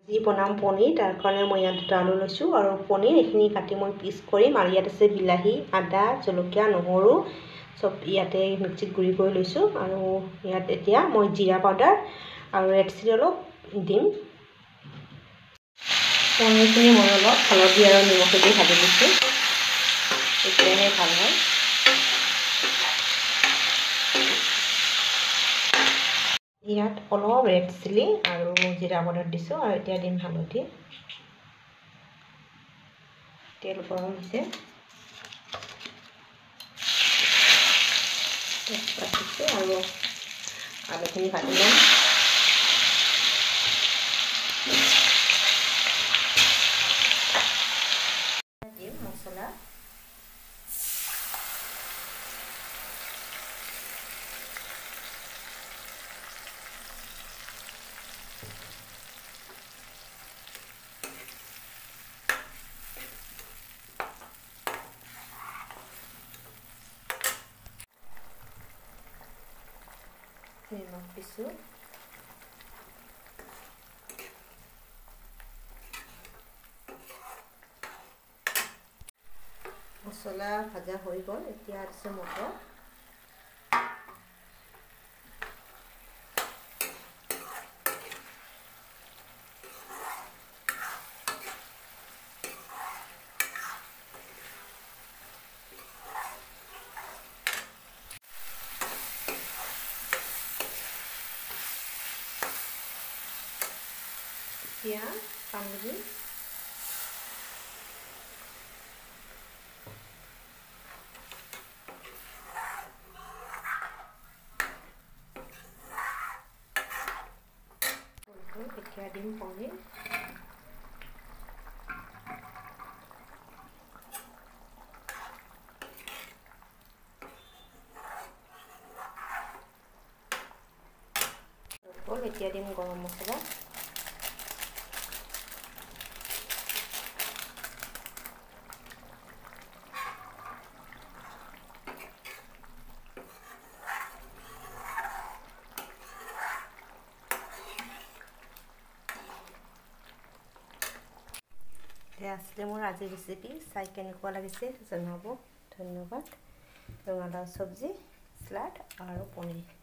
যি বনাম পনীৰ তাৰ কাৰণে মই ইয়াত দুটা আলু লৈছোঁ আৰু পনীৰ এইখিনি কাটি মই পিচ কৰিম আৰু ইয়াত আছে বিলাহী আদা জলকীয়া নহৰু চব ইয়াতে মিক্সিত গুড়ি কৰি লৈছোঁ আৰু ইয়াত এতিয়া মই জিৰা পাউডাৰ আৰু ৰেড চিলি অলপ দিম পনীৰখিনি মই অলপ হালধি আৰু নিমখ দি ভাজি দিছোঁ তেতিয়াহে ভাল হয় ইয়াত অলপ ৰেড চিলি আৰু জিৰা পাউডাৰ দিছোঁ আৰু এতিয়া দিম হালধি তেল গৰম হৈছে তেজপাত দিছোঁ আৰু আলুখিনি ভাজি ল'ম দিম মছলা নিমখ দিছোঁ মছলা ভাজা হৈ গ'ল এতিয়া দিছোঁ মটৰ এতিয়া পানী দিম এতিয়া দিম পনীৰ এতিয়া দিম গৰম মছলা এয়া আছিলে মোৰ আজিৰ ৰেচিপি চাই কেনেকুৱা লাগিছে জনাব ধন্যবাদ ৰঙালাও চব্জি চালাড আৰু পনীৰ